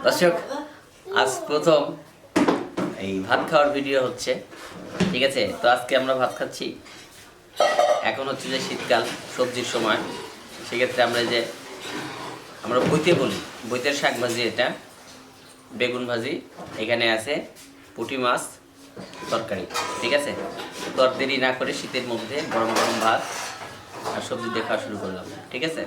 দর্শক, আজ প্রথম এই ভাত খাওয়ার ভিডিও হচ্ছে, ঠিক আছে? তো আজকে আমরা ভাত খাচ্ছি। এখন হচ্ছে যে শীতকাল, সবজির সময়। সেক্ষেত্রে আমরা বইতে বলি, বইতের শাক ভাজি, এটা বেগুন ভাজি, এখানে আছে পুঁটি মাছ তরকারি, ঠিক আছে? তো আর দেরি না করে শীতের মধ্যে গরম গরম ভাত আর সবজি দিয়ে খাওয়া শুরু করলাম, ঠিক আছে?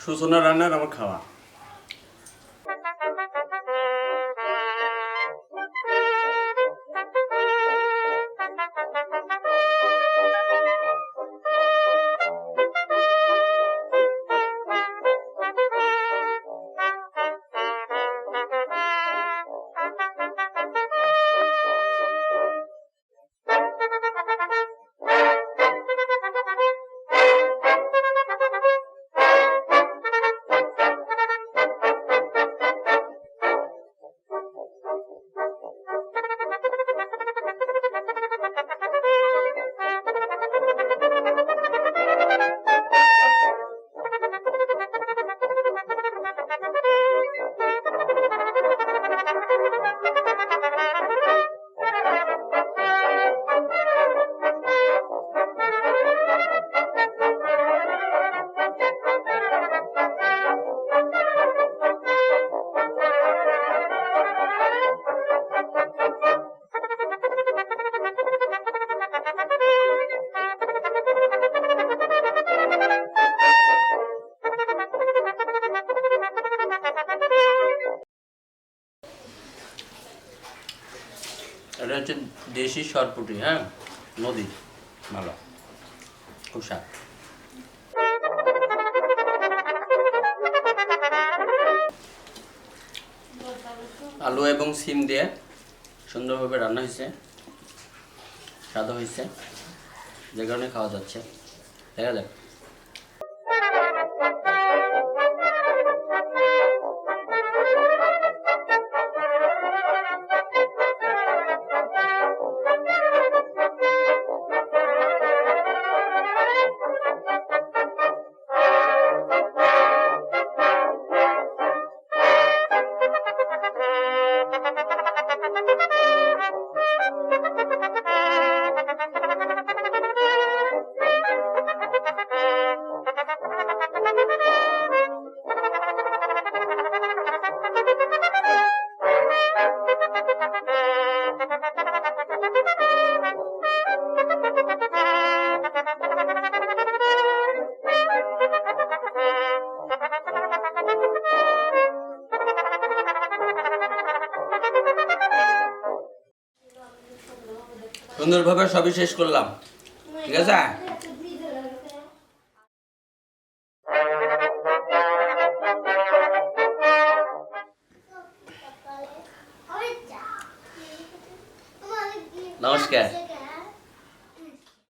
সূচনা রান্নার আমার খাওয়া। এটা হচ্ছে দেশি সরপুটি, হ্যাঁ, নদী, ভালো, খুব স্বাদ। আলু এবং সিম দিয়ে সুন্দরভাবে রান্না হয়েছে, স্বাদও হয়েছে, যে কারণে খাওয়া যাচ্ছে। দেখা যাক। সুন্দরভাবে সবই শেষ করলাম, ঠিক আছে?